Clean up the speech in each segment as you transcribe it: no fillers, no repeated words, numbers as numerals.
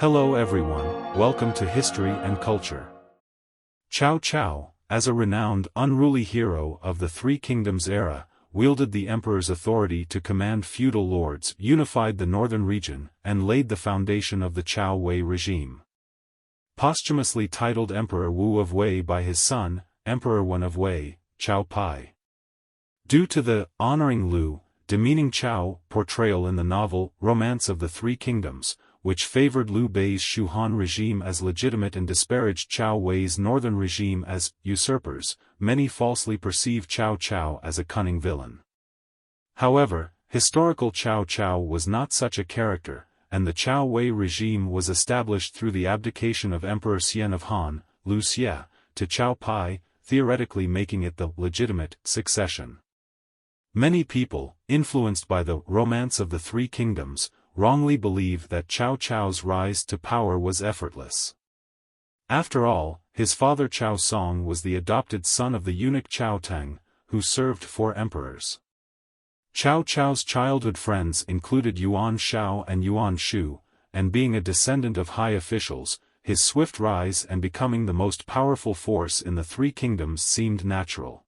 Hello everyone, welcome to History and Culture. Cao Cao, as a renowned, unruly hero of the Three Kingdoms era, wielded the emperor's authority to command feudal lords, unified the northern region, and laid the foundation of the Cao Wei regime. Posthumously titled Emperor Wu of Wei by his son, Emperor Wen of Wei, Cao Pai. Due to the honoring Lu, demeaning Cao portrayal in the novel Romance of the Three Kingdoms, which favored Liu Bei's Shu Han regime as legitimate and disparaged Cao Wei's northern regime as usurpers, many falsely perceive Cao Cao as a cunning villain. However, historical Cao Cao was not such a character, and the Cao Wei regime was established through the abdication of Emperor Xian of Han, Lu Xie, to Cao Pai, theoretically making it the legitimate succession. Many people, influenced by the Romance of the Three Kingdoms, wrongly believe that Cao Cao's rise to power was effortless. After all, his father Cao Song was the adopted son of the eunuch Cao Tang, who served 4 emperors. Cao Cao's childhood friends included Yuan Shao and Yuan Shu, and being a descendant of high officials, his swift rise and becoming the most powerful force in the Three Kingdoms seemed natural.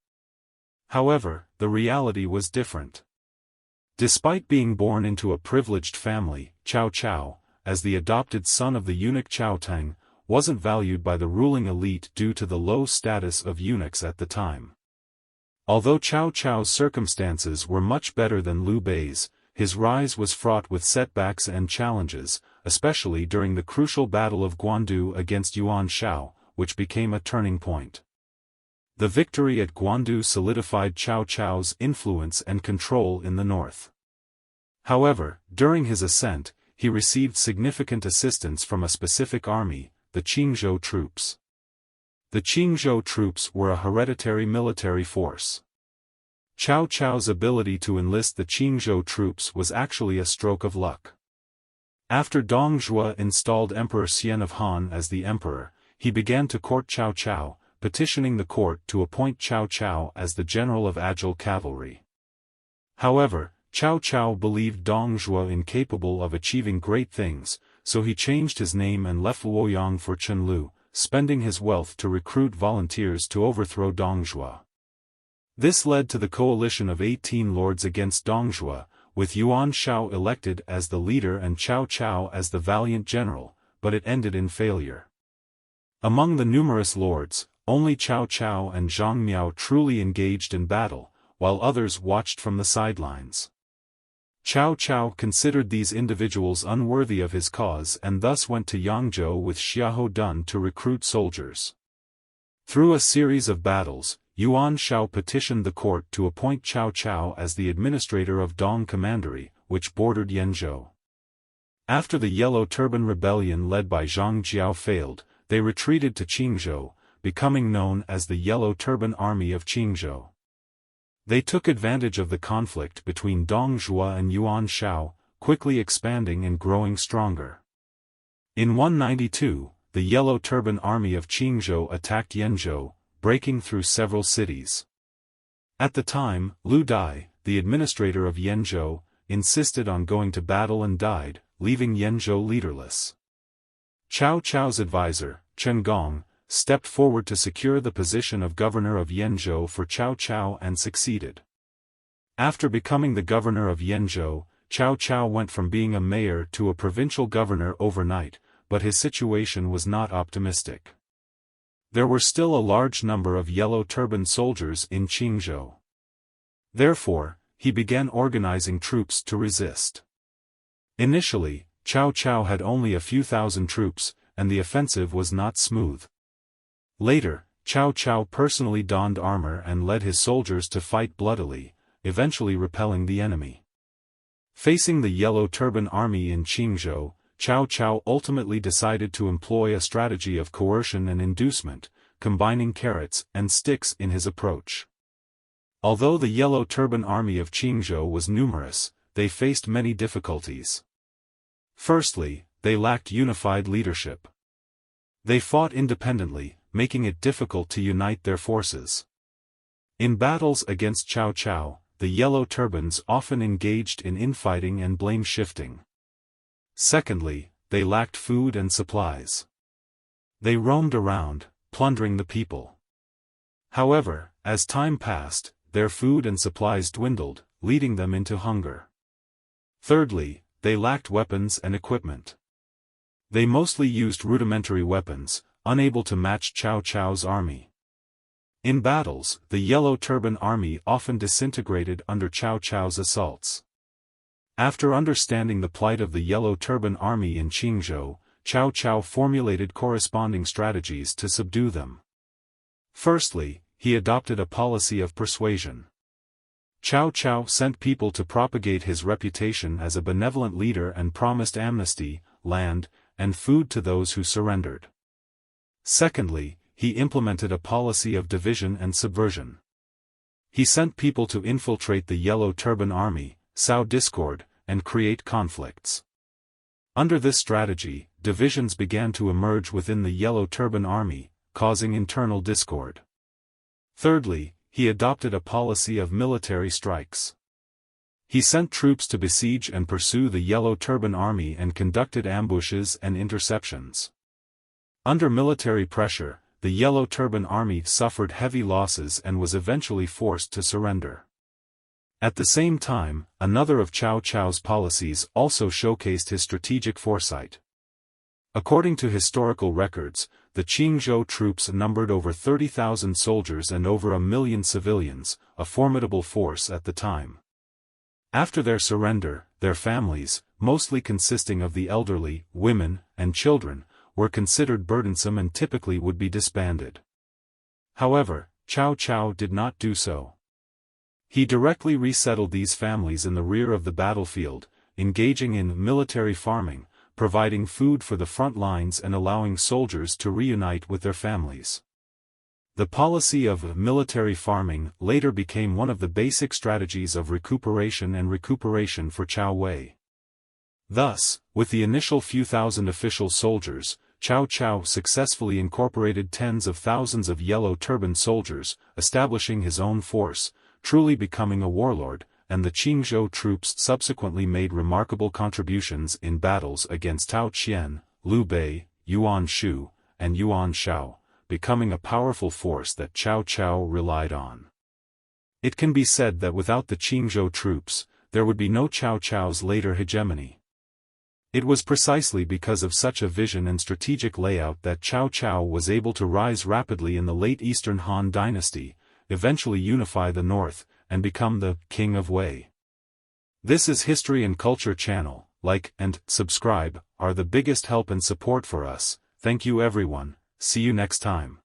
However, the reality was different. Despite being born into a privileged family, Cao Cao, as the adopted son of the eunuch Cao Tang, wasn't valued by the ruling elite due to the low status of eunuchs at the time. Although Cao Cao's circumstances were much better than Liu Bei's, his rise was fraught with setbacks and challenges, especially during the crucial Battle of Guandu against Yuan Shao, which became a turning point. The victory at Guandu solidified Cao Cao's influence and control in the north. However, during his ascent, he received significant assistance from a specific army, the Qingzhou troops. The Qingzhou troops were a hereditary military force. Cao Cao's ability to enlist the Qingzhou troops was actually a stroke of luck. After Dong Zhuo installed Emperor Xian of Han as the emperor, he began to court Cao Cao, petitioning the court to appoint Cao Cao as the general of agile cavalry. However, Cao Cao believed Dong Zhuo incapable of achieving great things, so he changed his name and left Luoyang for Chenlu, spending his wealth to recruit volunteers to overthrow Dong Zhuo. This led to the coalition of 18 lords against Dong Zhuo, with Yuan Shao elected as the leader and Cao Cao as the valiant general, but it ended in failure. Among the numerous lords, only Cao Cao and Zhang Miao truly engaged in battle, while others watched from the sidelines. Cao Cao considered these individuals unworthy of his cause and thus went to Yangzhou with Xiahou Dun to recruit soldiers. Through a series of battles, Yuan Shao petitioned the court to appoint Cao Cao as the administrator of Dong Commandery, which bordered Yenzhou. After the Yellow Turban Rebellion led by Zhang Jiao failed, they retreated to Qingzhou, becoming known as the Yellow Turban Army of Qingzhou. They took advantage of the conflict between Dong Zhuo and Yuan Shao, quickly expanding and growing stronger. In 192, the Yellow Turban Army of Qingzhou attacked Yenzhou, breaking through several cities. At the time, Lu Dai, the administrator of Yenzhou, insisted on going to battle and died, leaving Yenzhou leaderless. Cao Cao's advisor, Chen Gong, stepped forward to secure the position of governor of Yenzhou for Cao Cao and succeeded. After becoming the governor of Yenzhou, Cao Cao went from being a mayor to a provincial governor overnight, but his situation was not optimistic. There were still a large number of Yellow Turban soldiers in Qingzhou. Therefore, he began organizing troops to resist. Initially, Cao Cao had only a few thousand troops, and the offensive was not smooth. Later, Cao Cao personally donned armor and led his soldiers to fight bloodily, eventually repelling the enemy. Facing the Yellow Turban Army in Qingzhou, Cao Cao ultimately decided to employ a strategy of coercion and inducement, combining carrots and sticks in his approach. Although the Yellow Turban Army of Qingzhou was numerous, they faced many difficulties. Firstly, they lacked unified leadership. They fought independently, making it difficult to unite their forces. In battles against Cao Cao, the Yellow Turbans often engaged in infighting and blame-shifting. Secondly, they lacked food and supplies. They roamed around, plundering the people. However, as time passed, their food and supplies dwindled, leading them into hunger. Thirdly, they lacked weapons and equipment. They mostly used rudimentary weapons, unable to match Cao Cao's army. In battles, the Yellow Turban army often disintegrated under Cao Cao's assaults. After understanding the plight of the Yellow Turban army in Qingzhou, Cao Cao formulated corresponding strategies to subdue them. Firstly, he adopted a policy of persuasion. Cao Cao sent people to propagate his reputation as a benevolent leader and promised amnesty, land, and food to those who surrendered. Secondly, he implemented a policy of division and subversion. He sent people to infiltrate the Yellow Turban army, sow discord, and create conflicts. Under this strategy, divisions began to emerge within the Yellow Turban army, causing internal discord. Thirdly, he adopted a policy of military strikes. He sent troops to besiege and pursue the Yellow Turban army and conducted ambushes and interceptions. Under military pressure, the Yellow Turban army suffered heavy losses and was eventually forced to surrender. At the same time, another of Cao Cao's policies also showcased his strategic foresight. According to historical records, the Qingzhou troops numbered over 30,000 soldiers and over 1 million civilians, a formidable force at the time. After their surrender, their families, mostly consisting of the elderly, women, and children, were considered burdensome and typically would be disbanded. However, Cao Cao did not do so. He directly resettled these families in the rear of the battlefield, engaging in military farming, providing food for the front lines and allowing soldiers to reunite with their families. The policy of military farming later became one of the basic strategies of recuperation for Cao Wei. Thus, with the initial few thousand official soldiers, Cao Cao successfully incorporated tens of thousands of Yellow Turban soldiers, establishing his own force, truly becoming a warlord, and the Qingzhou troops subsequently made remarkable contributions in battles against Tao Qian, Liu Bei, Yuan Shu, and Yuan Shao, becoming a powerful force that Cao Cao relied on. It can be said that without the Qingzhou troops, there would be no Cao Cao's later hegemony. It was precisely because of such a vision and strategic layout that Cao Cao was able to rise rapidly in the late Eastern Han Dynasty, eventually unify the North, and become the King of Wei. This is History and Culture channel. Like and subscribe are the biggest help and support for us. Thank you everyone. See you next time.